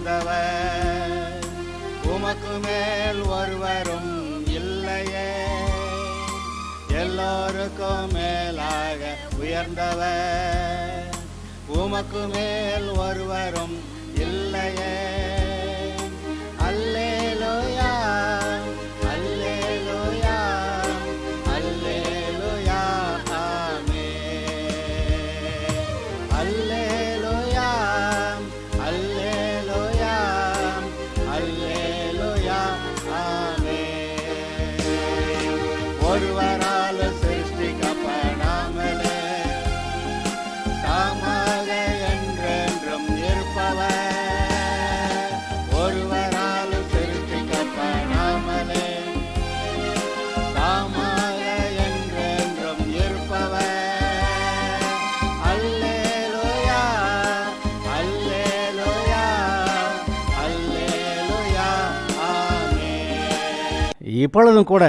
உயர்ந்தவர், உமக்கு மேல் ஒருவரும் இல்லையே. எல்லோருக்கும் மேலாக உயர்ந்தவர், உமக்கு மேல் ஒருவரும் இல்லையே. அல்லேலூயா, அல்லேலூயா, அல்லேலூயா, ஆமென். அல்லேலூயா, அல்லேலூயா, அல்லேலூயா, ஆமென். ஒருவரால் சிருஷ்டிக்கப்படாமலே தாமாக என்றென்றும் இருப்பவர், ஒருவரால் சிருஷ்டிக்கப்படாமலே தாமாக என்றென்றும் இருப்பவர். அல்லேலூயா, அல்லேலூயா, அல்லேலூயா, ஆமென். இப்பொழுதும் கூட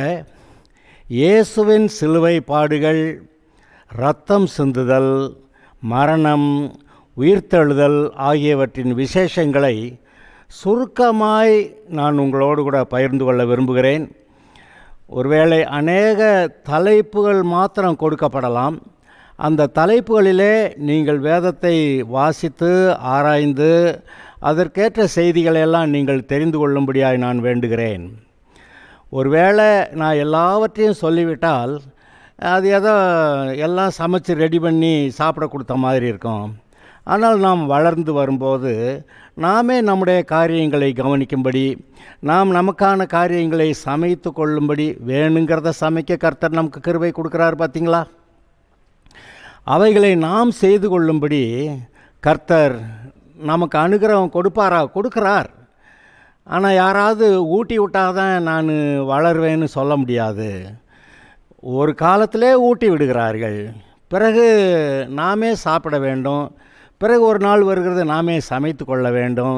இயேசுவின் சிலுவை பாடுகள், இரத்தம் சிந்துதல், மரணம், உயிர்த்தெழுதல் ஆகியவற்றின் விசேஷங்களை சுருக்கமாய் நான் உங்களோடு கூட பகிர்ந்து கொள்ள விரும்புகிறேன். ஒருவேளை அநேக தலைப்புகள் மாத்திரம் கொடுக்கப்படலாம். அந்த தலைப்புகளிலே நீங்கள் வேதத்தை வாசித்து ஆராய்ந்து அதற்கேற்ற செய்திகளெல்லாம் நீங்கள் தெரிந்து கொள்ளும்படியாய் நான் வேண்டுகிறேன். ஒருவேளை நான் எல்லாவற்றையும் சொல்லிவிட்டால் அது ஏதோ எல்லாம் சமைச்சு ரெடி பண்ணி சாப்பிட கொடுத்த மாதிரி இருக்கும். ஆனால் நாம் வளர்ந்து வரும்போது நாமே நம்முடைய காரியங்களை கவனிக்கும்படி, நாம் நமக்கான காரியங்களை சமைத்து கொள்ளும்படி, வேணுங்கிறத சமைக்க கர்த்தர் நமக்கு கிருபை கொடுக்குறார் பார்த்தீங்களா. அவைகளை நாம் செய்து கொள்ளும்படி கர்த்தர் நமக்கு அனுகிரகம் கொடுக்கிறார். ஆனால் யாராவது ஊட்டி விட்டால் தான் நான் வளருவேன்னு சொல்ல முடியாது. ஒரு காலத்திலே ஊட்டி விடுகிறார்கள், பிறகு நாமே சாப்பிட வேண்டும், பிறகு ஒரு நாள் வருகிறது நாமே சமைத்து கொள்ள வேண்டும்,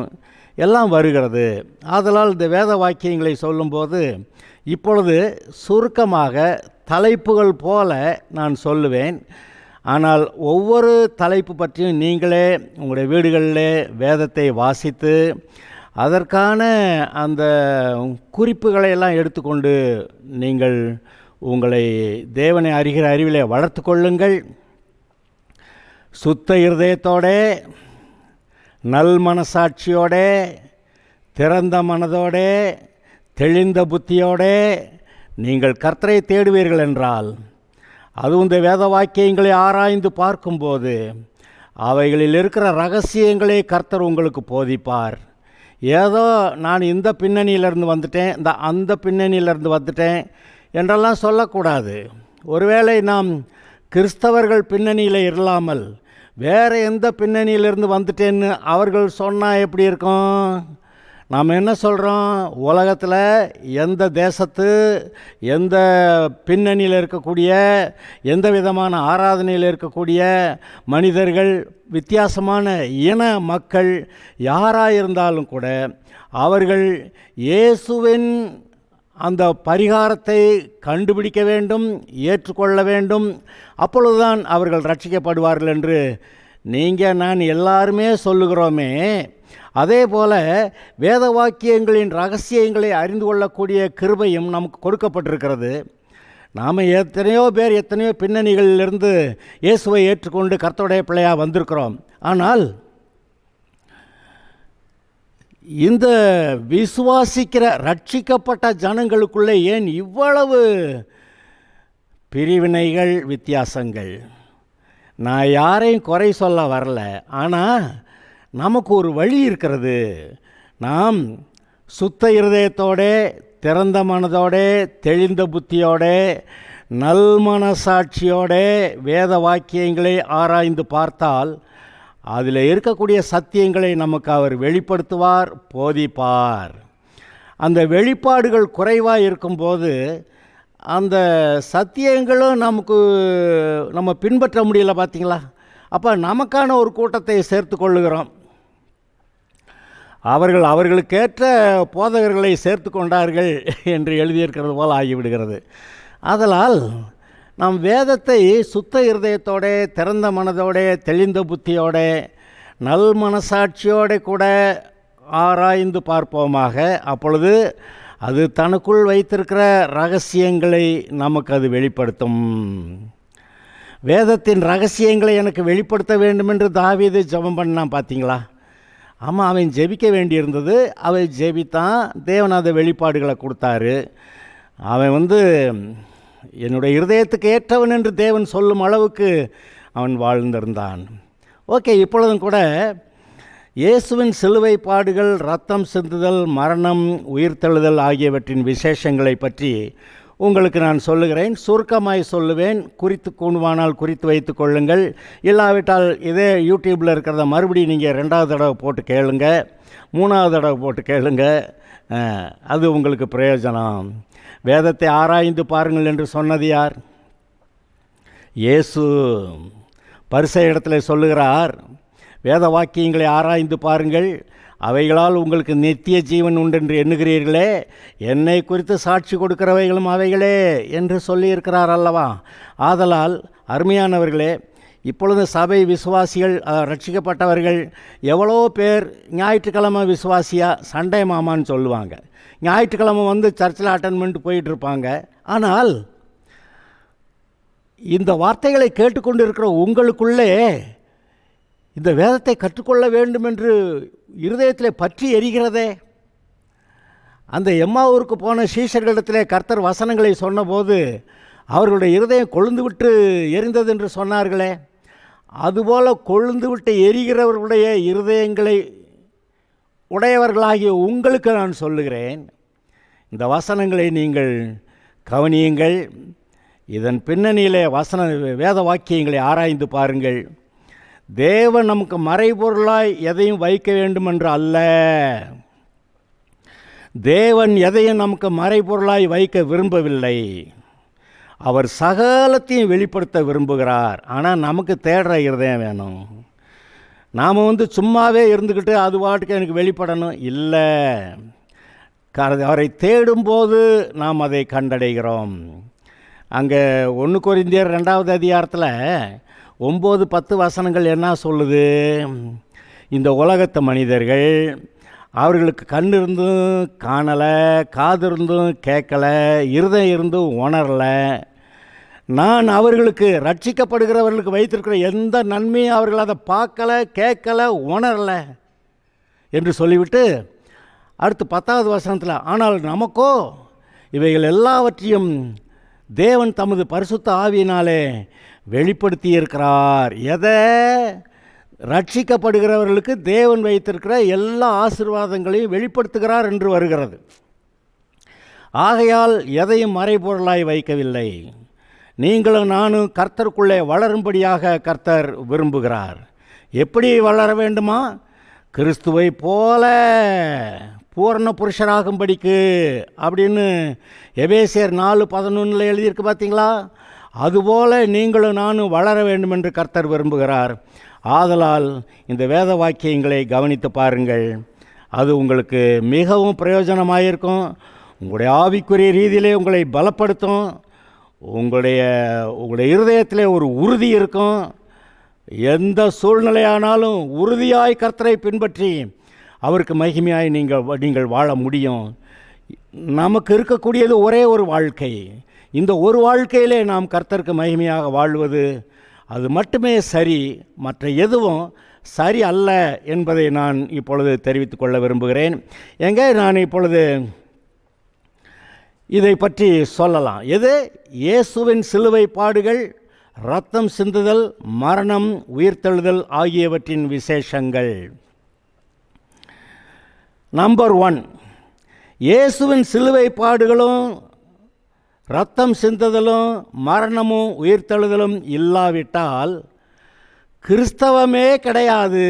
எல்லாம் வருகிறது. ஆதலால் இந்த வேத வாக்கியங்களை சொல்லும்போது இப்பொழுது சுருக்கமாக தலைப்புகள் போல நான் சொல்லுவேன். ஆனால் ஒவ்வொரு தலைப்பு பற்றியும் நீங்களே உங்களுடைய வீடுகளிலே வேதத்தை வாசித்து அதற்கான அந்த குறிப்புகளை எல்லாம் எடுத்துக்கொண்டு நீங்கள் உங்களை தேவனை அறிகிற அறிவிலே வளர்த்து கொள்ளுங்கள். சுத்த இருதயத்தோட, நல் மனசாட்சியோட, திறந்த மனதோட, தெளிந்த புத்தியோட நீங்கள் கர்த்தரை தேடுவீர்கள் என்றால், அதுவும் இந்த வேத வாக்கியங்களை ஆராய்ந்து பார்க்கும்போது அவைகளில் இருக்கிற ரகசியங்களை கர்த்தர் உங்களுக்கு போதிப்பார். ஏதோ நான் இந்த பின்னணியிலேருந்து வந்துட்டேன், அந்த பின்னணியிலேருந்து வந்துட்டேன் என்றெல்லாம் சொல்லக்கூடாது. ஒருவேளை நாம் கிறிஸ்தவர்கள் பின்னணியில் இல்லாமல் வேறு எந்த பின்னணியிலிருந்து வந்துட்டேன்னு அவர்கள் சொன்னால் எப்படி இருக்கும்? நாம் என்ன சொல்கிறோம்? உலகத்தில் எந்த தேசத்து எந்த பின்னணியில் இருக்கக்கூடிய எந்த விதமான ஆராதனையில் இருக்கக்கூடிய மனிதர்கள், வித்தியாசமான இன மக்கள் யாராக இருந்தாலும் கூட அவர்கள் இயேசுவின் அந்த பரிகாரத்தை கண்டுபிடிக்க வேண்டும், ஏற்றுக்கொள்ள வேண்டும். அப்பொழுதுதான் அவர்கள் ரட்சிக்கப்படுவார்கள் என்று நீங்கள் நான் எல்லாருமே சொல்லுகிறோமே. அதே போல் வேத வாக்கியங்களின் ரகசியங்களை அறிந்து கொள்ளக்கூடிய கிருபையும் நமக்கு கொடுக்கப்பட்டிருக்கிறது. நாம் எத்தனையோ பின்னணிகளிலிருந்து இயேசுவை ஏற்றுக்கொண்டு கர்த்தருடைய பிள்ளையாக வந்திருக்கிறோம். ஆனால் இந்த விசுவாசிக்கிற ரட்சிக்கப்பட்ட ஜனங்களுக்குள்ளே ஏன் இவ்வளவு பிரிவினைகள், வித்தியாசங்கள்? நான் யாரையும் குறை சொல்ல வரல. ஆனால் நமக்கு ஒரு வழி இருக்கிறது. நாம் சுத்த இருதயத்தோட, திறந்த மனதோட, தெளிந்த புத்தியோட, நல் மனசாட்சியோட வேத வாக்கியங்களை ஆராய்ந்து பார்த்தால் அதில் இருக்கக்கூடிய சத்தியங்களை நமக்கு அவர் வெளிப்படுத்துவார், போதிப்பார். அந்த வெளிப்பாடுகள் குறைவாக இருக்கும்போது அந்த சத்தியங்களும் நம்ம பின்பற்ற முடியல பார்த்தீங்களா. அப்போ நமக்கான ஒரு கூட்டத்தை சேர்த்து கொள்ளுகிறோம். அவர்களுக்கேற்ற போதகர்களை சேர்த்து கொண்டார்கள் என்று எழுதியிருக்கிறது போல் ஆகிவிடுகிறது. ஆதலால் நாம் வேதத்தை சுத்த இருதயத்தோட, திறந்த மனதோட, தெளிந்த புத்தியோட, நல் மனசாட்சியோட கூட ஆராய்ந்து பார்ப்போமாக. அப்பொழுது அது தனக்குள் வைத்திருக்கிற ரகசியங்களை நமக்கு அது வெளிப்படுத்தும். வேதத்தின் ரகசியங்களை எனக்கு வெளிப்படுத்த வேண்டும் என்று தாவீது ஜெபம் பண்ணான், பார்த்தீங்களா? ஆமாம், அவன் ஜெபிக்க வேண்டியிருந்தது. அவன் ஜெபித்தான், தேவன் அதை வெளிப்பாடுகளை கொடுத்தாரு. அவன் என்னுடைய இருதயத்துக்கு ஏற்றவன் என்று தேவன் சொல்லும் அளவுக்கு அவன் வாழ்ந்திருந்தான். ஓகே, இப்பொழுதும் கூட இயேசுவின் சிலுவை பாடுகள், இரத்தம் சிந்துதல், மரணம், உயிர்த்தெழுதல் ஆகியவற்றின் விசேஷங்களை பற்றி உங்களுக்கு நான் சொல்லுகிறேன். சுருக்கமாய் சொல்லுவேன். குறித்து கொண்டுவானால் குறித்து வைத்து கொள்ளுங்கள். இல்லாவிட்டால் இதே யூடியூப்பில் இருக்கிறத மறுபடியும் நீங்கள் 2வது தடவை போட்டு கேளுங்க, 3வது தடவை போட்டு கேளுங்க. அது உங்களுக்கு பிரயோஜனம். வேதத்தை ஆராய்ந்து பாருங்கள் என்று சொன்னது யார்? இயேசு. பரிசேயரிடத்தில் சொல்லுகிறார், வேத வாக்கியங்களை ஆராய்ந்து பாருங்கள், அவைகளால் உங்களுக்கு நித்திய ஜீவன் உண்டென்று எண்ணுகிறீர்களே, என்னை குறித்து சாட்சி கொடுக்கிறவைகளும் அவைகளே என்று சொல்லியிருக்கிறார் அல்லவா? ஆதலால் அருமையானவர்களே, இப்பொழுது சபை விசுவாசிகள், ரட்சிக்கப்பட்டவர்கள் எவ்வளோ பேர் ஞாயிற்றுக்கிழமை விசுவாசியா சண்டே மாமான்னு சொல்லுவாங்க. ஞாயிற்றுக்கிழமை சர்ச்சில் அட்டன் பண்ணிட்டு போயிட்டுருப்பாங்க. ஆனால் இந்த வார்த்தைகளை கேட்டுக்கொண்டு இருக்கிற உங்களுக்குள்ளே இந்த வேதத்தை கற்றுக்கொள்ள வேண்டும் என்று இருதயத்தில் பற்றி எரிகிறதே. அந்த எம்மாவூருக்கு போன சீஷர்களிடத்திலே கர்த்தர் வசனங்களை சொன்னபோது அவர்களுடைய இருதயம் கொழுந்து விட்டு எரிந்தது என்று சொன்னார்களே, அதுபோல் கொழுந்து விட்டு எரிகிறவர்களுடைய இருதயங்களை உடையவர்களாகிய உங்களுக்கு நான் சொல்லுகிறேன், இந்த வசனங்களை நீங்கள் கவனியுங்கள். இதன் பின்னணியிலே வேத வாக்கியங்களை ஆராய்ந்து பாருங்கள். தேவன் நமக்கு மறைபொருளாய் எதையும் வைக்க வேண்டும் என்று அல்ல. தேவன் எதையும் நமக்கு மறைபொருளாய் வைக்க விரும்பவில்லை. அவர் சகலத்தையும் வெளிப்படுத்த விரும்புகிறார். ஆனால் நமக்கு தேடுற இருதயம் வேணும். நாம் சும்மாவே இருந்துக்கிட்டு அது பாட்டுக்கு எனக்கு வெளிப்படணும் இல்லை. அவரை தேடும்போது நாம் அதை கண்டடைகிறோம். அங்கே 1 கொரிந்தியர் 2வது அதிகாரத்தில் 9-10 வசனங்கள் என்ன சொல்லுது? இந்த உலகத்து மனிதர்கள், அவர்களுக்கு கண் இருந்தும் காணலை, காது இருந்தும் கேட்கலை, இருதயம் இருந்தும் உணரலை, நான் அவர்களுக்கு ரட்சிக்கப்படுகிறவர்களுக்கு வைத்திருக்கிற எந்த நன்மையும் அவர்கள் அதை பார்க்கலை, கேட்கலை, உணரலை என்று சொல்லிவிட்டு அடுத்து 10வது வசனத்தில், ஆனால் நமக்கோ இவைகள் எல்லாவற்றையும் தேவன் தமது பரிசுத்த ஆவியினாலே வெளிப்படுத்தி இருக்கிறார். எதை? ரட்சிக்கப்படுகிறவர்களுக்கு தேவன் வைத்திருக்கிற எல்லா ஆசீர்வாதங்களையும் வெளிப்படுத்துகிறார் என்று வருகிறது. ஆகையால் எதையும் மறைபொருளாய் வைக்கவில்லை. நீங்களும் நானும் கர்த்தருக்குள்ளே வளரும்படியாக கர்த்தர் விரும்புகிறார். எப்படி வளர வேண்டுமா? கிறிஸ்துவை போல பூரண புருஷராகும்படிக்கு அப்படின்னு எபேசியர் 4:11 எழுதியிருக்கு, பார்த்தீங்களா? அதுபோல நீங்களும் நானும் வளர வேண்டும் என்று கர்த்தர் விரும்புகிறார். ஆதலால் இந்த வேத வாக்கியங்களை கவனித்து பாருங்கள். அது உங்களுக்கு மிகவும் பிரயோஜனமாயிருக்கும். உங்களுடைய ஆவிக்குரிய ரீதியிலே உங்களை பலப்படுத்தும். உங்களுடைய இருதயத்திலே ஒரு உறுதி இருக்கும். எந்த சூழ்நிலையானாலும் உறுதியாய் கர்த்தரை பின்பற்றி அவருக்கு மகிமையாய் நீங்கள் வாழ முடியும். நமக்கு இருக்கக்கூடியது ஒரே ஒரு வாழ்க்கை. இந்த ஒரு வாழ்க்கையிலே நாம் கர்த்தருக்கு மகிமையாக வாழ்வது அது மட்டுமே சரி, மற்ற எதுவும் சரி அல்ல என்பதை நான் இப்பொழுது தெரிவித்துக் கொள்ள விரும்புகிறேன். நான் இப்பொழுது இதை பற்றி சொல்லலாம். எது? இயேசுவின் சிலுவை பாடுகள், இரத்தம் சிந்துதல், மரணம், உயிர்த்தெழுதல் ஆகியவற்றின் விசேஷங்கள். நம்பர் 1, இயேசுவின் சிலுவை பாடுகளும் இரத்தம் சிந்துதலும் மரணமும் உயிர்த்தெழுதலும் இல்லாவிட்டால் கிறிஸ்தவமே கிடையாது.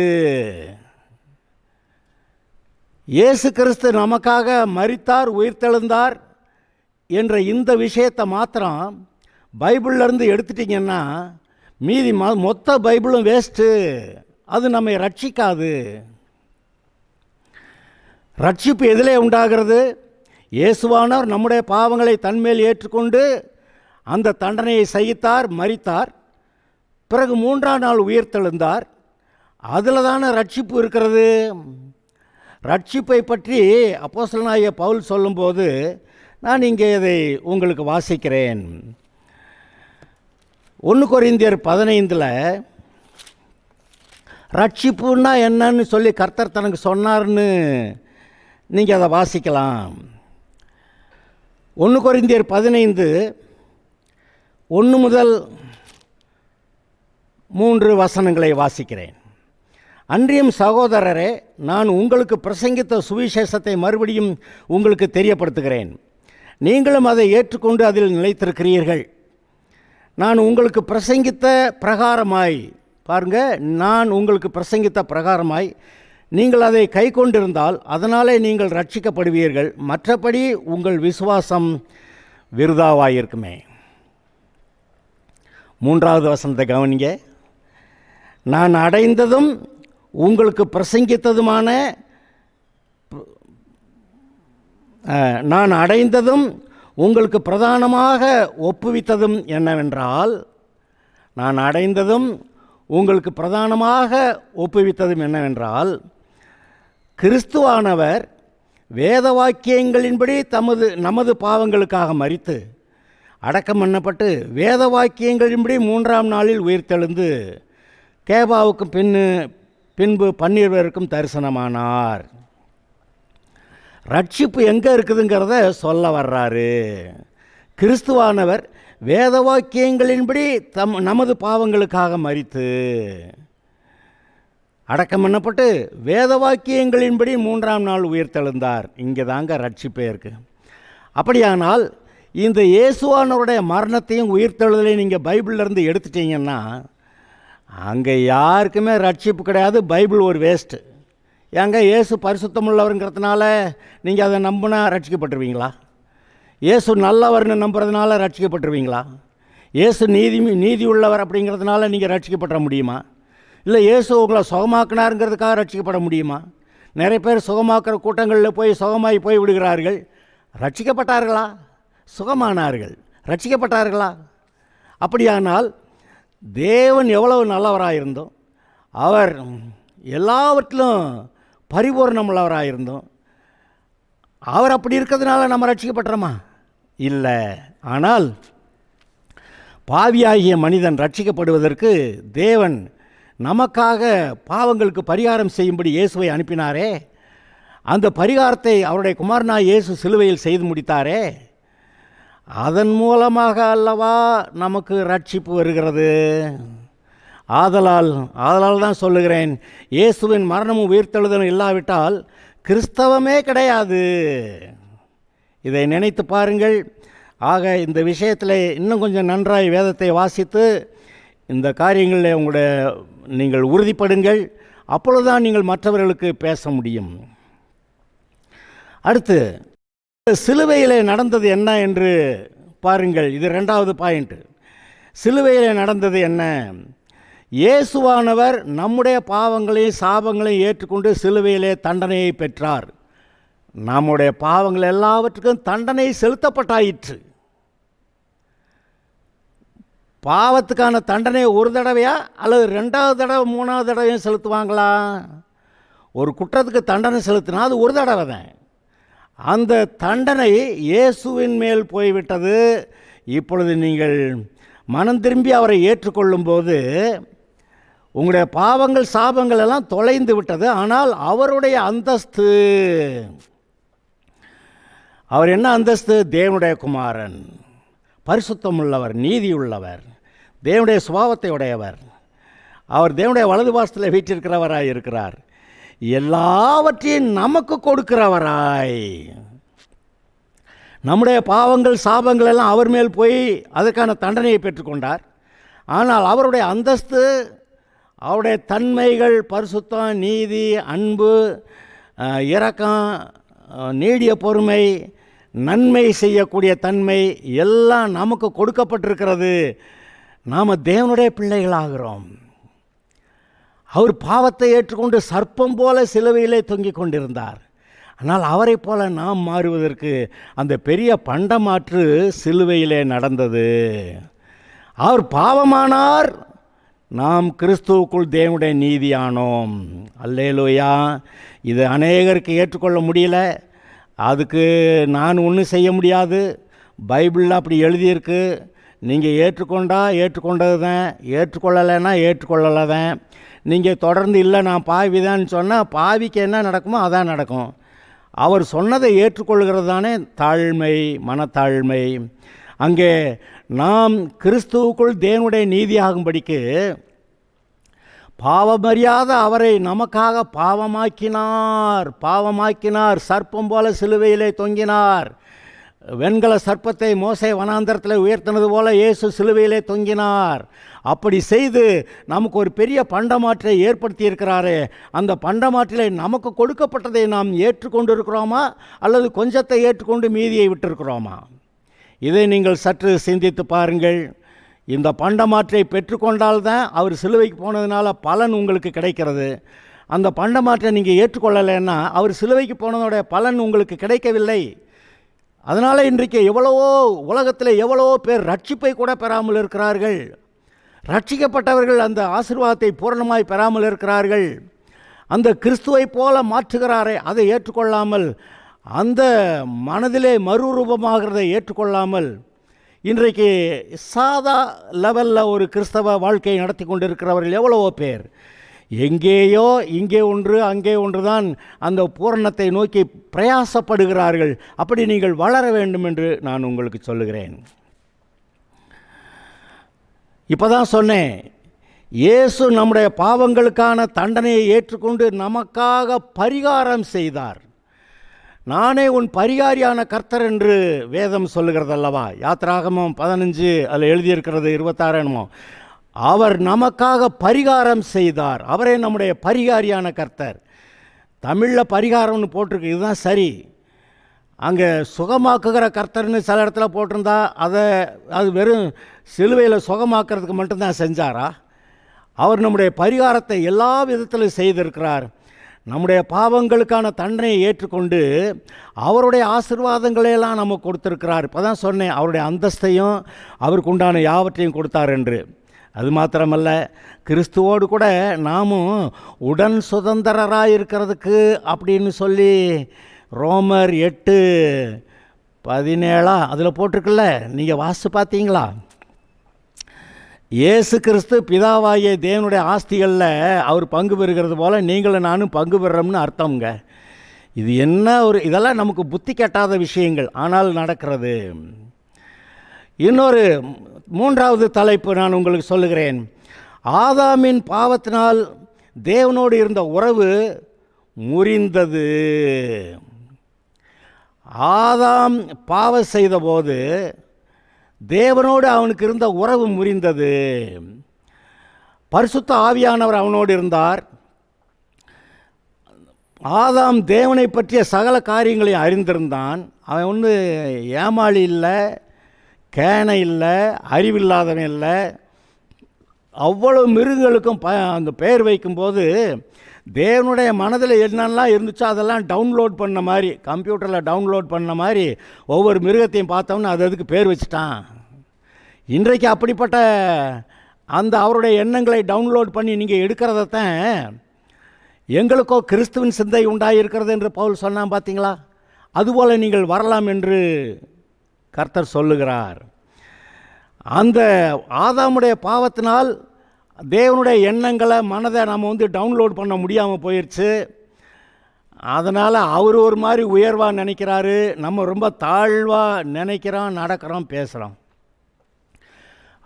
இயேசு கிறிஸ்து நமக்காக மரித்தார், உயிர்த்தெழுந்தார் என்ற இந்த விஷயத்தை மாத்திரம் பைபிள்லேருந்து எடுத்துட்டிங்கன்னா மீதி மொத்த பைபிளும் வேஸ்ட்டு. அது நம்மை ரட்சிக்காது. ரட்சிப்பு எதிலே உண்டாகிறது? இயேசுவானவர் நம்முடைய பாவங்களை தன்மேல் ஏற்றுக்கொண்டு அந்த தண்டனையை சகித்தார், மரித்தார், பிறகு 3ஆம் நாள் உயிர்த்தெழுந்தார். அதில் தானே ரட்சிப்பு இருக்கிறது. ரட்சிப்பை பற்றி அப்போஸ்தலனாகிய பவுல் சொல்லும்போது நான் இங்கே இதை உங்களுக்கு வாசிக்கிறேன். 1 கொரிந்தியர் 15 ரட்சிப்புன்னா என்னன்னு சொல்லி கர்த்தர் தனக்கு சொன்னார்னு நீங்கள் அதை வாசிக்கலாம். 1 கொரிந்தியர் 15 1 முதல் 3 வசனங்களை வாசிக்கிறேன். அன்றியும் சகோதரரே, நான் உங்களுக்கு பிரசங்கித்த சுவிசேஷத்தை மறுபடியும் உங்களுக்கு தெரியப்படுத்துகிறேன். நீங்களும் அதை ஏற்றுக்கொண்டு அதில் நிலைத்திருக்கிறீர்கள். நான் உங்களுக்கு பிரசங்கித்த பிரகாரமாய், பாருங்க, நான் உங்களுக்கு பிரசங்கித்த பிரகாரமாய் நீங்கள் அதை கை கொண்டிருந்தால் அதனாலே நீங்கள் ரட்சிக்கப்படுவீர்கள். மற்றபடி உங்கள் விசுவாசம் விருதாவாயிருக்குமே. 3வது வசனத்தை கவனிங்க. நான் அடைந்ததும் உங்களுக்கு பிரசங்கித்ததுமான நான் அடைந்ததும் உங்களுக்கு பிரதானமாக ஒப்புவித்ததும் என்னவென்றால், நான் அடைந்ததும் உங்களுக்கு பிரதானமாக ஒப்புவித்ததும் என்னவென்றால், கிறிஸ்துவானவர் வேத வாக்கியங்களின்படி நமது பாவங்களுக்காக மரித்து அடக்கம் பண்ணப்பட்டு வேத வாக்கியங்களின்படி 3ஆம் நாளில் உயிர்த்தெழுந்து கேபாவுக்கும் பின்பு 12 பேருக்கும் தரிசனமானார். ரட்சிப்பு எங்கே இருக்குதுங்கிறத சொல்ல வர்றாரு. கிறிஸ்துவானவர் வேத வாக்கியங்களின்படி நமது பாவங்களுக்காக மரித்து அடக்கம் பண்ணப்பட்டு வேத வாக்கியங்களின்படி 3ஆம் நாள் உயிர்த்தெழுந்தார். இங்கே தாங்க ரட்சிப்பே இருக்குது. அப்படியானால் இந்த இயேசுவானவருடைய மரணத்தையும் உயிர்த்தெழுதலையும் நீங்கள் பைபிளிலேருந்து எடுத்துட்டீங்கன்னா அங்கே யாருக்குமே ரட்சிப்பு கிடையாது. பைபிள் ஒரு வேஸ்ட்டு. ஏங்க இயேசு பரிசுத்தமுள்ளவருங்கிறதுனால நீங்கள் அதை நம்பினா ரட்சிக்கப்பட்டுருவீங்களா? இயேசு நல்லவர்னு நம்புறதுனால ரட்சிக்கப்பட்டுருவீங்களா? இயேசு நீதி உள்ளவர் அப்படிங்கிறதுனால நீங்கள் ரட்சிக்கப்பட முடியுமா? இல்லை இயேசு உங்களை சுகமாக்கினாருங்கிறதுக்காக ரட்சிக்கப்பட முடியுமா? நிறைய பேர் சுகமாக்குற கூட்டங்களில் போய் சுகமாகி போய் விடுகிறார்கள். ரட்சிக்கப்பட்டார்களா? சுகமானார்கள். ரட்சிக்கப்பட்டார்களா? அப்படியானால் தேவன் எவ்வளவு நல்லவராக இருந்தோம், அவர் எல்லாவற்றிலும் பரிபூர்ணமுள்ளவராக இருந்தோம். அவர் அப்படி இருக்கிறதுனால நம்ம ரட்சிக்கப்பட்டுறோமா? இல்லை. ஆனால் பாவியாகிய மனிதன் ரட்சிக்கப்படுவதற்கு தேவன் நமக்காக பாவங்களுக்கு பரிகாரம் செய்யும்படி இயேசுவை அனுப்பினாரே, அந்த பரிகாரத்தை அவருடைய குமாரனாய் இயேசு சிலுவையில் செய்து முடித்தாரே, அதன் மூலமாக அல்லவா நமக்கு ரட்சிப்பு வருகிறது. ஆதலால் தான் சொல்லுகிறேன், இயேசுவின் மரணமும் உயிர்த்தெழுதலும் இல்லாவிட்டால் கிறிஸ்தவமே கிடையாது. இதை நினைத்து பாருங்கள். ஆக இந்த விஷயத்தில் இன்னும் கொஞ்சம் நன்றாய் வேதத்தை வாசித்து இந்த காரியங்களில் நீங்கள் உறுதிப்படுங்கள். அப்பொழுதுதான் நீங்கள் மற்றவர்களுக்கு பேச முடியும். அடுத்து சிலுவையிலே நடந்தது என்ன என்று பாருங்கள். இது 2வது பாயிண்ட். சிலுவையிலே நடந்தது என்ன? இயேசுவானவர் நம்முடைய பாவங்களையும் சாபங்களையும் ஏற்றுக்கொண்டு சிலுவையிலே தண்டனையை பெற்றார். நம்முடைய பாவங்கள் எல்லாவற்றுக்கும் தண்டனை செலுத்தப்பட்டாயிற்று. பாவத்துக்கான தண்டனை ஒரு தடவையா அல்லது 2வது தடவை 3வது தடவையும் செலுத்துவாங்களா? ஒரு குற்றத்துக்கு தண்டனை செலுத்தினா அது ஒரு தடவை தான். அந்த தண்டனை இயேசுவின் மேல் போய்விட்டது. இப்பொழுது நீங்கள் மனம் திரும்பி அவரை ஏற்றுக்கொள்ளும்போது உங்களுடைய பாவங்கள் சாபங்கள் எல்லாம் தொலைந்து விட்டது. ஆனால் அவருடைய அந்தஸ்து, அவர் என்ன அந்தஸ்து? தேவனுடைய குமாரன், பரிசுத்தமுள்ளவர், நீதியுள்ளவர், தேவனுடைய சுபாவத்தை உடையவர். அவர் தேவனுடைய வலது பாசத்தில் வீற்றிருக்கிறவராய் இருக்கிறார். எல்லாவற்றையும் நமக்கு கொடுக்கிறவராய், நம்முடைய பாவங்கள் சாபங்கள் எல்லாம் அவர் மேல் போய் அதற்கான தண்டனையை பெற்றுக்கொண்டார். ஆனால் அவருடைய அந்தஸ்து, அவருடைய தன்மைகள், பரிசுத்தம், நீதி, அன்பு, இரக்கம், நீடிய பொறுமை, நன்மை செய்யக்கூடிய தன்மை எல்லாம் நமக்கு கொடுக்கப்பட்டிருக்கிறது. நாம் தேவனுடைய பிள்ளைகளாகிறோம். அவர் பாவத்தை ஏற்றுக்கொண்டு சர்ப்பம் போல சிலுவையிலே தொங்கிக் கொண்டிருந்தார். ஆனால் அவரை போல நாம் மாறுவதற்கு அந்த பெரிய பண்டமாற்று சிலுவையிலே நடந்தது. அவர் பாவமானார், நாம் கிறிஸ்துவுக்குள் தேவனுடைய நீதியானோம். அல்லேலூயா. இது அநேகருக்கு ஏற்றுக்கொள்ள முடியல. அதுக்கு நான் ஒன்றும் செய்ய முடியாது. பைபிளில் அப்படி எழுதியிருக்கு. நீங்கள் ஏற்றுக்கொண்டா ஏற்றுக்கொண்டது தான், ஏற்றுக்கொள்ளலைன்னா ஏற்றுக்கொள்ளலை தான். நீங்கள் தொடர்ந்து இல்லை நான் பாவிதான்னு சொன்னால் பாவிக்கு என்ன நடக்குமோ அதான் நடக்கும். அவர் சொன்னதை ஏற்றுக்கொள்கிறது தானே தாழ்மை, மனத்தாழ்மை. அங்கே நாம் கிறிஸ்துவுக்குள் தேவனுடைய நீதியாகும்படிக்கு பாவமறியாத அவரை நமக்காக பாவமாக்கினார். சர்ப்பம் போல சிலுவையிலே தொங்கினார். வெண்கல சர்ப்பத்தை மோசே வனாந்தரத்தில் உயர்த்தினது போல இயேசு சிலுவையிலே தொங்கினார். அப்படி செய்து நமக்கு ஒரு பெரிய பண்டமாற்றை ஏற்படுத்தி இருக்கிறாரே, அந்த பண்டமாற்றிலே நமக்கு கொடுக்கப்பட்டதை நாம் ஏற்றுக்கொண்டு இருக்கிறோமா அல்லது கொஞ்சத்தை ஏற்றுக்கொண்டு மீதியை விட்டிருக்கிறோமா? இதை நீங்கள் சற்று சிந்தித்து பாருங்கள். இந்த பண்டமாற்றை பெற்றுக்கொண்டால்தான் அவர் சிலுவைக்கு போனதுனால பலன் உங்களுக்கு கிடைக்கிறது. அந்த பண்டமாற்றை நீங்கள் ஏற்றுக்கொள்ளலைன்னா அவர் சிலுவைக்கு போனதோட பலன் உங்களுக்கு கிடைக்கவில்லை. அதனால் இன்றைக்கு உலகத்தில் எவ்வளவோ பேர் ரட்சிப்பை கூட பெறாமல் இருக்கிறார்கள். ரட்சிக்கப்பட்டவர்கள் அந்த ஆசீர்வாதத்தை பூரணமாய் பெறாமல் இருக்கிறார்கள். அந்த கிறிஸ்துவை போல மாற்றுகிறாரே, அதை ஏற்றுக்கொள்ளாமல், அந்த மனதிலே மறுரூபமாகிறதை ஏற்றுக்கொள்ளாமல் இன்றைக்கு சாதா லெவலில் ஒரு கிறிஸ்தவ வாழ்க்கையை நடத்தி கொண்டிருக்கிறவர்கள் எவ்வளவோ பேர். எங்கேயோ இங்கே ஒன்று அங்கே ஒன்று தான் அந்த பூரணத்தை நோக்கி பிரயாசப்படுகிறார்கள். அப்படி நீங்கள் வளர வேண்டும் என்று நான் உங்களுக்கு சொல்லுகிறேன். இப்போ தான் சொன்னேன், இயேசு நம்முடைய பாவங்களுக்கான தண்டனையை ஏற்றுக்கொண்டு நமக்காக பரிகாரம் செய்தார். நானே உன் பரிகாரியான கர்த்தர் என்று வேதம் சொல்லுகிறது அல்லவா? யாத்திராகமம் 15 அதில் எழுதியிருக்கிறது 26 என்னமோ. அவர் நமக்காக பரிகாரம் செய்தார். அவரே நம்முடைய பரிகாரியான கர்த்தர். தமிழில் பரிகாரம்னு போட்டிருக்கு, இதுதான் சரி. அங்கே சுகமாக்குகிற கர்த்தர்னு சில இடத்துல போட்டிருந்தா அது வெறும் சிலுவையில் சுகமாக்குறதுக்கு மட்டும்தான் செஞ்சாரா? அவர் நம்முடைய பரிகாரத்தை எல்லா விதத்திலும் செய்திருக்கிறார். நம்முடைய பாவங்களுக்கான தண்டனையை ஏற்றுக்கொண்டு அவருடைய ஆசீர்வாதங்களையெல்லாம் நமக்கு கொடுத்துருக்கிறார். இப்போ தான் சொன்னேன், அவருடைய அந்தஸ்தையும் அவருக்கு உண்டான யாவற்றையும் கொடுத்தார் என்று. அது மாத்திரமல்ல, கிறிஸ்துவோடு கூட நாமும் உடன் சுதந்திரராக இருக்கிறதுக்கு அப்படின்னு சொல்லி ரோமர் 8:17 அதில் போட்டிருக்குல்ல, நீங்கள் வாசித்து பார்த்தீங்களா? இயேசு கிறிஸ்து பிதாவாகிய தேவனுடைய ஆஸ்திகளில் அவர் பங்கு பெறுகிறது போல் நீங்களும் நானும் பங்கு பெறுறோம்னு அர்த்தம்ங்க. இது என்ன இதெல்லாம் நமக்கு புத்தி கெட்டாத விஷயங்கள், ஆனால் நடக்கிறது. இன்னொரு 3வது தலைப்பு நான் உங்களுக்கு சொல்லுகிறேன். ஆதாமின் பாவத்தினால் தேவனோடு இருந்த உறவு முறிந்தது. ஆதாம் பாவம் செய்தபோது தேவனோடு அவனுக்கு இருந்த உறவு முறிந்தது. பரிசுத்த ஆவியானவர் அவனோடு இருந்தார். ஆதாம் தேவனை பற்றிய சகல காரியங்களையும் அறிந்திருந்தான். அவன் ஒன்று ஏமாளி இல்லை, கேனை இல்லை, அறிவில்லாதவன் இல்லை. அவ்வளவு மிருகங்களுக்கும் அந்த பெயர் வைக்கும்போது தேவனுடைய மனதில் என்னெல்லாம் இருந்துச்சோ அதெல்லாம் டவுன்லோட் பண்ண மாதிரி, கம்ப்யூட்டரில் டவுன்லோட் பண்ண மாதிரி ஒவ்வொரு மிருகத்தையும் பார்த்தோம்னா அதுக்கு பேர் வச்சுட்டான். இன்றைக்கு அப்படிப்பட்ட அந்த அவருடைய எண்ணங்களை டவுன்லோட் பண்ணி நீங்கள் எடுக்கிறதான் எங்களுக்கோ கிறிஸ்துவின் சிந்தை உண்டாயிருக்கிறது என்று பவுல் சொன்னான் பார்த்தீங்களா? அதுபோல் நீங்கள் வரலாம் என்று கர்த்தர் சொல்லுகிறார். அந்த ஆதாமுடைய பாவத்தினால் தேவனுடைய எண்ணங்களை மனதை நம்ம டவுன்லோட் பண்ண முடியாமல் போயிடுச்சு. அதனால் அவர் ஒரு மாதிரி உயர்வாக நினைக்கிறாரு, நம்ம ரொம்ப தாழ்வாக நினைக்கிறோம், நடக்கிறோம், பேசுகிறோம்.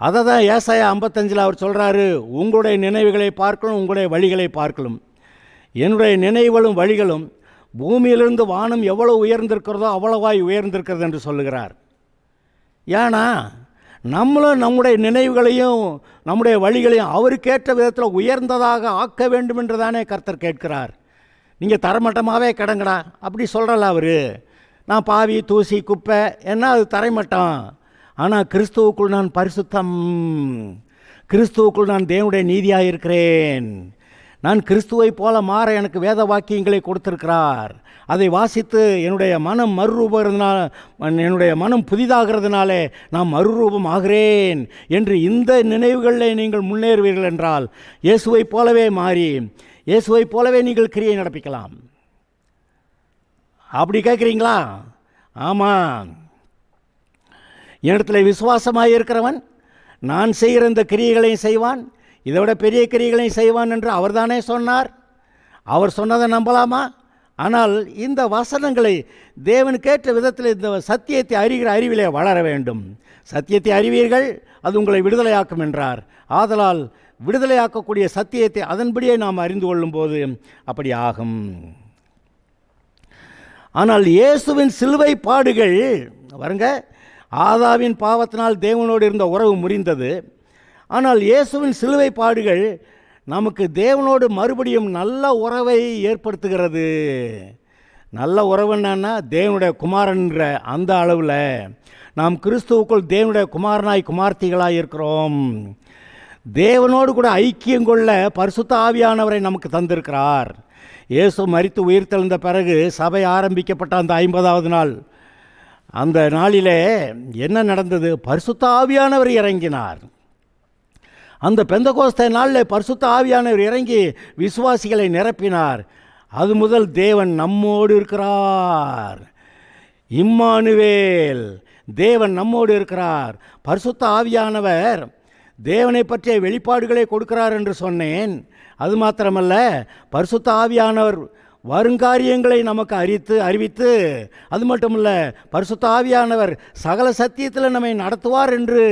அதை தான் ஏசாயா 55 அவர் சொல்கிறாரு, உங்களுடைய நினைவுகளை பார்க்கணும், உங்களுடைய வழிகளை பார்க்கணும். என்னுடைய நினைவுகளும் வழிகளும் பூமியிலிருந்து வானம் எவ்வளோ உயர்ந்திருக்கிறதோ அவ்வளவாய் உயர்ந்திருக்கிறது என்று சொல்லுகிறார். ஏன்னா நம்மளும் நம்முடைய நினைவுகளையும் நம்முடைய வழிகளையும் அவருக்கேற்ற விதத்தில் உயர்ந்ததாக ஆக்க வேண்டும் என்று தானே கர்த்தர் கேட்கிறார். நீங்கள் தரைமட்டமாகவே கிடங்கடா அப்படி சொல்கிறல அவர். நான் பாவி, தூசி, குப்பை என்ன அது தரைமட்டம். ஆனால் கிறிஸ்துவுக்குள் நான் பரிசுத்தம், கிறிஸ்துவுக்குள் நான் தேவனுடைய நீதியாக இருக்கிறேன். நான் கிறிஸ்துவை போல மாற எனக்கு வேத வாக்கியங்களை கொடுத்திருக்கிறார். அதை வாசித்து என்னுடைய மனம் என்னுடைய மனம் புதிதாகிறதுனாலே நான் மறுரூபம் ஆகிறேன் என்று இந்த நினைவுகளில் நீங்கள் முன்னேறுவீர்கள் என்றால் இயேசுவை போலவே மாறி இயேசுவை போலவே நீங்கள் கிரியை நடப்பிக்கலாம். அப்படி கேட்குறீங்களா? ஆமாம். என்னிடத்தில் விசுவாசமாக இருக்கிறவன் நான் செய்கிற இந்த கிரியைகளையும் செய்வான், இதை விட பெரிய கிரியைகளையும் செய்வான் என்று அவர் தானே சொன்னார். அவர் சொன்னதை நம்பலாமா? ஆனால் இந்த வசனங்களை தேவனுக்கேற்ற விதத்தில் இந்த சத்தியத்தை அறிகிற அறிவிலே வளர வேண்டும். சத்தியத்தை அறிவீர்கள், அது உங்களை விடுதலையாக்கும் என்றார். ஆதலால் விடுதலையாக்கக்கூடிய சத்தியத்தை அதன்படியே நாம் அறிந்து கொள்ளும்போது அப்படி ஆகும். ஆனால் இயேசுவின் சிலுவை பாடுகள் வருங்க, ஆதாவின் பாவத்தினால் தேவனோடு இருந்த உறவு முறிந்தது. ஆனால் இயேசுவின் சிலுவை பாடுகள் நமக்கு தேவனோடு மறுபடியும் நல்ல உறவை ஏற்படுத்துகிறது. நல்ல உறவு என்னன்னா, தேவனுடைய குமாரன்ற அந்த அளவில் நாம் கிறிஸ்துவுக்குள் தேவனுடைய குமாரனாய் குமார்த்திகளாய் இருக்கிறோம். தேவனோடு கூட ஐக்கியம் கொள்ள பரிசுத்த ஆவியானவரை நமக்கு தந்திருக்கிறார். இயேசு மரித்து உயிர்த்தெழுந்த பிறகு சபை ஆரம்பிக்கப்பட்ட அந்த 50வது நாள், அந்த நாளிலே என்ன நடந்தது? பரிசுத்த ஆவியானவர் இறங்கினார். அந்த பெந்தகோஸ்தே நாளில் பரிசுத்த ஆவியானவர் இறங்கி விசுவாசிகளை நிரப்பினார். அது முதல் தேவன் நம்மோடு இருக்கிறார். இம்மானுவேல், தேவன் நம்மோடு இருக்கிறார். பரிசுத்த ஆவியானவர் தேவனை பற்றிய வெளிப்பாடுகளை கொடுக்கிறார் என்று சொன்னேன். அது மாத்திரமல்ல, பரிசுத்த ஆவியானவர் வருங்காரியங்களை நமக்கு அறிவித்து, அது மட்டுமல்ல, பரிசுத்த ஆவியானவர் சகல சத்தியத்தில் நம்மை நடத்துவார் என்று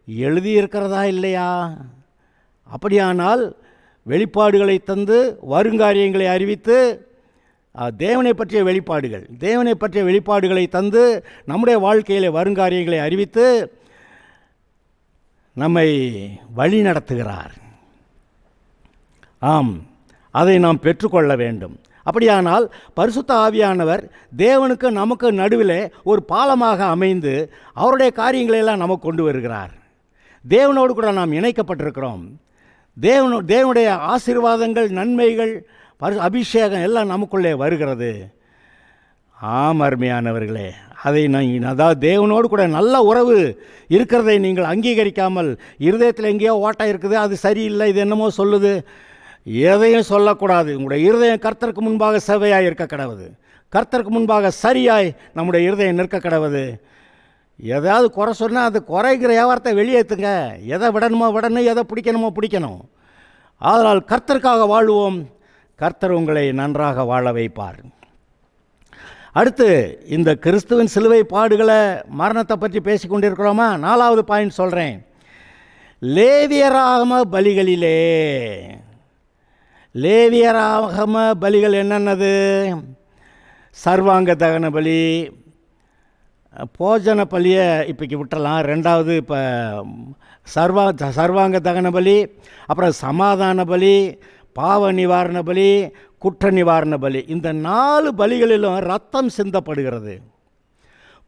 எழுதியிருக்கிறதா இல்லையா? அப்படியானால் வெளிப்பாடுகளை தந்து வருங்காரியங்களை அறிவித்து, தேவனை பற்றிய வெளிப்பாடுகளை தந்து நம்முடைய வாழ்க்கையில் வருங்காரியங்களை அறிவித்து நம்மை வழி நடத்துகிறார். ஆம், அதை நாம் பெற்றுக்கொள்ள வேண்டும். அப்படியானால் பரிசுத்த ஆவியானவர் தேவனுக்கு நமக்கு நடுவில் ஒரு பாலமாக அமைந்து அவருடைய காரியங்களையெல்லாம் நமக்கு கொண்டு வருகிறார். தேவனோடு கூட நாம் இணைக்கப்பட்டிருக்கிறோம். தேவனுடைய ஆசீர்வாதங்கள், நன்மைகள், அபிஷேகம் எல்லாம் நமக்குள்ளே வருகிறது. ஆம் அருமையானவர்களே, அதாவது தேவனோடு கூட நல்ல உறவு இருக்கிறதை நீங்கள் அங்கீகரிக்காமல், இருதயத்தில் எங்கேயோ ஓட்டம் இருக்குது, அது சரியில்லை, இது என்னமோ சொல்லுது, எதையும் சொல்லக்கூடாது. உங்களுடைய இருதயம் கர்த்தருக்கு முன்பாக செவ்வையாய் இருக்க கடவுது. கர்த்தருக்கு முன்பாக சரியாய் நம்முடைய இருதயம் நிற்க கடவுது. எதாவது குறை சொன்னால் அது குறைகிற வியாபாரத்தை வெளியேற்றுங்க. எதை விடணுமோ விடணும், எதை பிடிக்கணுமோ பிடிக்கணும். அதனால் கர்த்தருக்காக வாழ்வோம். கர்த்தர் உங்களை நன்றாக வாழ வைப்பார். அடுத்து, இந்த கிறிஸ்துவின் சிலுவை பாடுகளை, மரணத்தை பற்றி பேசி கொண்டிருக்கிறோமா? 4வது பாயிண்ட் சொல்கிறேன். லேவியராகம பலிகள் என்னென்னது? சர்வாங்க தகன பலி, போஜன பலியை இப்போக்கி விட்டுறலாம். 2வது இப்போ சர்வாங்க தகன பலி, அப்புறம் சமாதான பலி, பாவ நிவாரண பலி, குற்ற நிவாரண பலி. இந்த 4 பலிகளிலும் ரத்தம் சிந்தப்படுகிறது.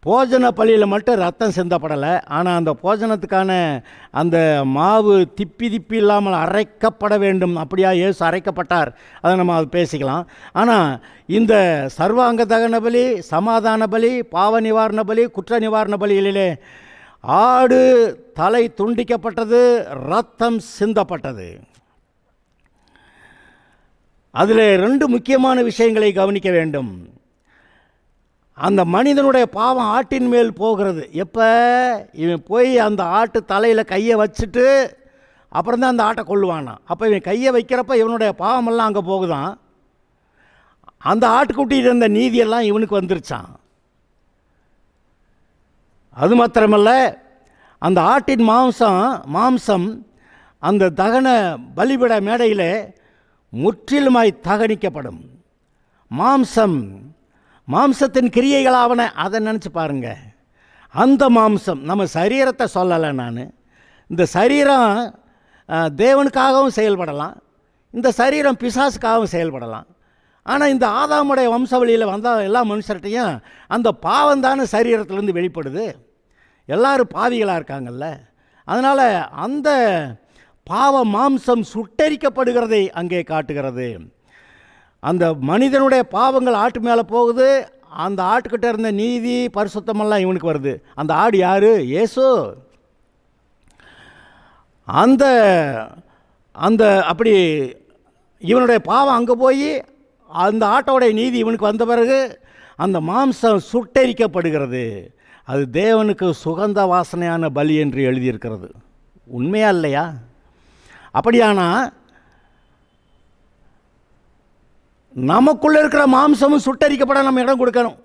போஜன பலியில் மட்டும் ரத்தம் சிந்தப்படலை. ஆனால் அந்த போஜனத்துக்கான அந்த மாவு திப்பி இல்லாமல் அரைக்கப்பட வேண்டும். அப்படியா இயேசு அரைக்கப்பட்டார், அதை நம்ம அது பேசிக்கலாம். ஆனால் இந்த சர்வாங்க தகன பலி, சமாதான பலி, பாவ நிவாரண பலி, குற்ற நிவாரண பலிகளிலே ஆடு தலை துண்டிக்கப்பட்டது, ரத்தம் சிந்தப்பட்டது. அதில் 2 முக்கியமான விஷயங்களை கவனிக்க வேண்டும். அந்த மனிதனுடைய பாவம் ஆட்டின் மேல் போகிறது. எப்போ இவன் போய் அந்த ஆட்டு தலையில் கையை வச்சுட்டு அப்புறம் தான் அந்த ஆட்டை கொள்ளுவானா. அப்போ இவன் கையை வைக்கிறப்ப இவனுடைய பாவமெல்லாம் அங்கே போகுதான். அந்த ஆட்டுக்குட்டியில் இருந்த நீதியெல்லாம் இவனுக்கு வந்துருச்சான். அது மாத்திரமல்ல, அந்த ஆட்டின் மாம்சம் அந்த தகன பலிபீட மேடையில் முற்றிலுமாய் தகனிக்கப்படும். மாம்சத்தின் கிரியைகளாவன, அதை நினச்சி பாருங்க. அந்த மாம்சம், நம்ம சரீரத்தை சொல்லலை நான். இந்த சரீரம் தேவனுக்காகவும் செயல்படலாம், இந்த சரீரம் பிசாசுக்காகவும் செயல்படலாம். ஆனால் இந்த ஆதாமுடைய வம்சவழியில் வந்த எல்லா மனுஷர்கிட்டையும் அந்த பாவம் தானே சரீரத்திலேருந்து வெளிப்படுது. எல்லோரும் பாவிகளாக இருக்காங்கல்ல. அதனால் அந்த பாவ மாம்சம் சுட்டெரிக்கப்படுகிறதை அங்கே காட்டுகிறது. அந்த மனிதனுடைய பாவங்கள் ஆட்டு மேலே போகுது, அந்த ஆட்டுக்கிட்ட இருந்த நீதி பரிசுத்தமெல்லாம் இவனுக்கு வருது. அந்த ஆடு யார்? இயேசு. அந்த அந்த அப்படி இவனுடைய பாவம் அங்கே போய் அந்த ஆட்டோடைய நீதி இவனுக்கு வந்த பிறகு அந்த மாம்சம் சுட்டெரிக்கப்படுகிறது. அது தேவனுக்கு சுகந்த வாசனையான பலி என்று எழுதியிருக்கிறது. உண்மையா இல்லையா? அப்படியானா நமக்குள்ளே இருக்கிற மாம்சமும் சுட்டரிக்கப்பட நம்ம இடம் கொடுக்கணும்.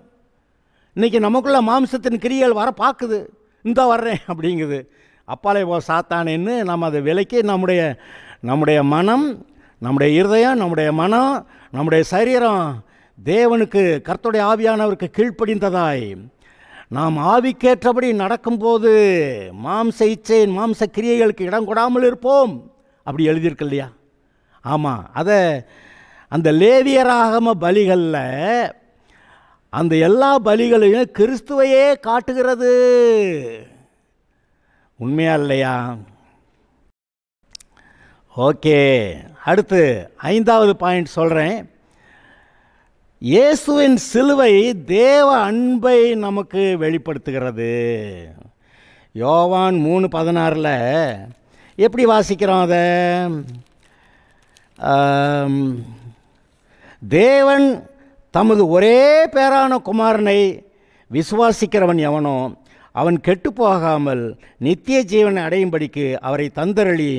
இன்றைக்கி நமக்குள்ள மாம்சத்தின் கிரியைகள் வர பார்க்குது, இந்த வர்றேன் அப்படிங்குது. அப்பாலே போ சாத்தானேன்னு நம்ம அதை விலைக்கு நம்முடைய மனம், நம்முடைய இருதயம், நம்முடைய மனம், நம்முடைய சரீரம் தேவனுக்கு, கர்த்தருடைய ஆவியானவருக்கு கீழ்ப்படிந்ததாய் நாம் ஆவிக்கேற்றபடி நடக்கும்போது மாம்ச இச்சையின் மாம்ச கிரியைகளுக்கு இடம் கொடாமல் இருப்போம் அப்படி எழுதியிருக்கு இல்லையா? ஆமாம், அதை அந்த லேவியராகம பலிகளில் அந்த எல்லா பலிகளையும் கிறிஸ்துவையே காட்டுகிறது. உண்மையா இல்லையா? ஓகே, அடுத்து 5வது பாயிண்ட் சொல்கிறேன். இயேசுவின் சிலுவை தேவ அன்பை நமக்கு வெளிப்படுத்துகிறது. யோவான் 3:16 எப்படி வாசிக்கிறோம் அதை? தேவன் தமது ஒரே பேரான குமாரனை விசுவாசிக்கிறவன் எவனோ அவன் கெட்டு போகாமல் நித்திய ஜீவனை அடையும்படிக்கு அவரை தந்தருளி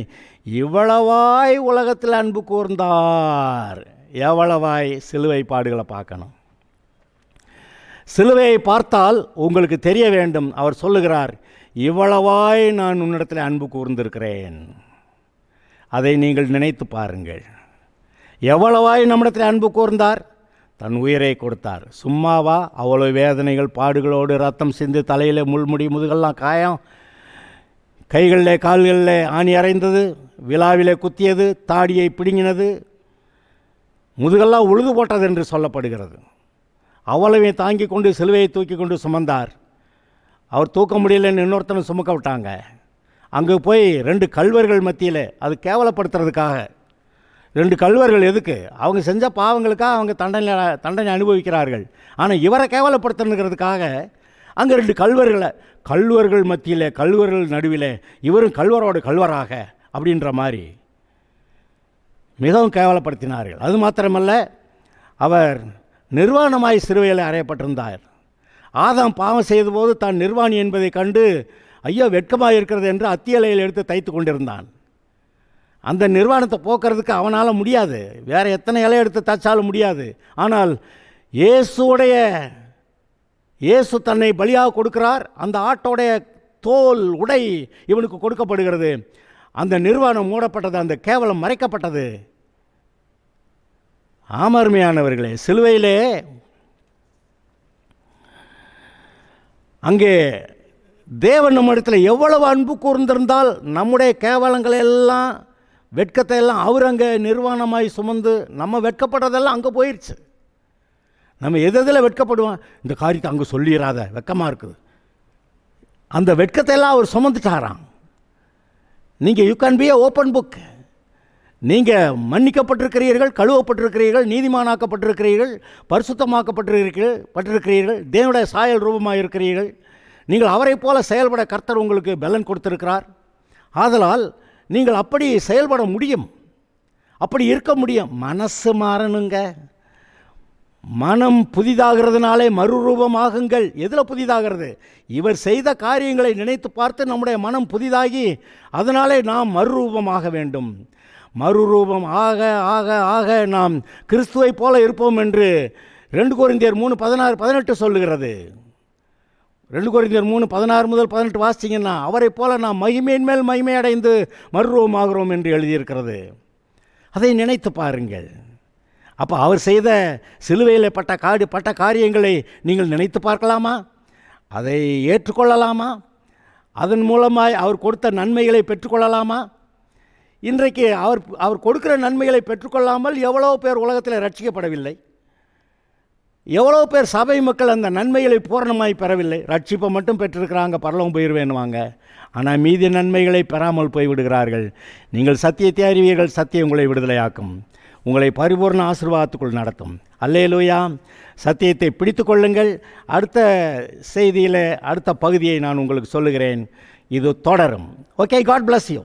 இவ்வளவாய் உலகத்தில் அன்பு கூர்ந்தார். எவ்வளவாய்? சிலுவை பாடுகளை பார்க்கணும். சிலுவையை பார்த்தால் உங்களுக்கு தெரிய வேண்டும், அவர் சொல்லுகிறார், இவ்வளவாய் நான் உன்னிடத்தில் அன்பு கூர்ந்திருக்கிறேன். அதை நீங்கள் நினைத்து பாருங்கள். எவ்வளவாய் நம்மிடத்தில் அன்பு கூர்ந்தார்? தன் உயிரை கொடுத்தார். சும்மாவா? அவ்வளோ வேதனைகள், பாடுகளோடு ரத்தம் சிந்து, தலையில் முள்முடி, முதுகெல்லாம் காயம், கைகளில் கால்களில் ஆணி அறைந்தது, விழாவிலே குத்தியது, தாடியை பிடுங்கினது, முதுகெல்லாம் உழுது போட்டது என்று சொல்லப்படுகிறது. அவ்வளவை தாங்கி கொண்டு சிலுவையை தூக்கி கொண்டு சுமந்தார். அவர் தூக்க முடியலன்னு இன்னொருத்தனை சுமக்க விட்டாங்க. அங்கே போய் 2 கள்வர்கள் மத்தியில், அது கேவலப்படுத்துறதுக்காக 2 கள்வர்கள் எதுக்கு? அவங்க செஞ்ச பாவங்களுக்காக அவங்க தண்டனை அனுபவிக்கிறார்கள். ஆனால் இவரை கேவலப்படுத்தணுங்கிறதுக்காக அங்கே 2 கள்வர்கள் மத்தியில், கள்வர்கள் நடுவில் இவரும் கள்வரோட கள்வராக அப்படின்ற மாதிரி மிகவும் கேவலப்படுத்தினார்கள். அது மாத்திரமல்ல, அவர் நிர்வாணமாய் சிலுவையில் அறையப்பட்டிருந்தார். ஆதாம் பாவம் செய்தபோது தான் நிர்வாணி என்பதை கண்டு ஐயோ வெட்கமாக இருக்கிறது என்று அத்தியலையில் எடுத்து தைத்து கொண்டிருந்தான். அந்த நிர்வாணத்தை போக்குறதுக்கு அவனால் முடியாது, வேறு எத்தனை இலை எடுத்து தைச்சாலும் முடியாது. ஆனால் இயேசு தன்னை பலியாக கொடுக்கிறார். அந்த ஆட்டோடைய தோல் உடை இவனுக்கு கொடுக்கப்படுகிறது. அந்த நிர்வாணம் மூடப்பட்டது, அந்த கேவலம் மறைக்கப்பட்டது. ஆமர்மையானவர்களே, சிலுவையிலே அங்கே தேவன் நம்ம இடத்துல எவ்வளவு அன்பு கூர்ந்திருந்தால் நம்முடைய கேவலங்களை எல்லாம், வெட்கத்தை எல்லாம் அவர் அங்கே நிர்வாணமாய் சுமந்து, நம்ம வெட்கப்படுறதெல்லாம் அங்கே போயிடுச்சு. நம்ம எதில் வெட்கப்படுவோம்? இந்த காரியத்தை அங்கே சொல்லிடாத, வெட்கமாக இருக்குது, அந்த வெட்கத்தை எல்லாம் அவர் சுமந்துட்டாராம். நீங்கள் you can B A open book. நீங்கள் மன்னிக்கப்பட்டிருக்கிறீர்கள், கழுவப்பட்டிருக்கிறீர்கள், நீதிமானாக்கப்பட்டிருக்கிறீர்கள், பரிசுத்தமாக்கப்பட்டிருக்கிறீர்கள், தேவனுடைய சாயல் ரூபமாக இருக்கிறீர்கள். நீங்கள் அவரை போல செயல்பட கர்த்தர் உங்களுக்கு பலன் கொடுத்திருக்கிறார். ஆதலால் நீங்கள் அப்படி செயல்பட முடியும், அப்படி இருக்க முடியும். மனசு மாறணுங்க. மனம் புதிதாகிறதுனாலே மறுரூபமாகுங்கள். எதில் புதிதாகிறது? இவர் செய்த காரியங்களை நினைத்து பார்த்து நம்முடைய மனம் புதிதாகி அதனாலே நாம் மறுரூபமாக வேண்டும். மறுரூபம் ஆக ஆக ஆக நாம் கிறிஸ்துவை போல இருப்போம் என்று 2 கொரிந்தியர் 3:16-18 சொல்லுகிறது. 2 கொரிந்தியர் 3:16 முதல் 18 வாசிச்சிங்கன்னா, அவரை போல நாம் மகிமையின் மேல் மகிமை அடைந்து மறுரூபமாகிறோம் என்று எழுதியிருக்கிறது. அதை நினைத்து பாருங்கள். அப்போ அவர் செய்த சிலுவையில் பட்ட காரியங்களை நீங்கள் நினைத்து பார்க்கலாமா? அதை ஏற்றுக்கொள்ளலாமா? அதன் மூலமாய் அவர் கொடுத்த நன்மைகளை பெற்றுக்கொள்ளலாமா? இன்றைக்கு அவர் கொடுக்கிற நன்மைகளை பெற்றுக்கொள்ளாமல் எவ்வளோ பேர் உலகத்தில் ரட்சிக்கப்படவில்லை. எவ்வளோ பேர் சபை மக்கள் அந்த நன்மைகளை பூரணமாய் பெறவில்லை. ரட்சிப்பை மட்டும் பெற்றிருக்கிறாங்க, பரலோகம் போயிடுவேன்னுவாங்க. ஆனால் மீதி நன்மைகளை பெறாமல் போய்விடுகிறார்கள். நீங்கள் சத்தியத்தை அறிவீர்கள், சத்தியம் உங்களை விடுதலையாக்கும், உங்களை பரிபூர்ண ஆசீர்வாதத்துக்குள் நடத்தும். அல்லேலூயா. சத்தியத்தை பிடித்து கொள்ளுங்கள். அடுத்த செய்தியில் அடுத்த பகுதியை நான் உங்களுக்கு சொல்லுகிறேன். இது தொடரும். Okay, God bless you.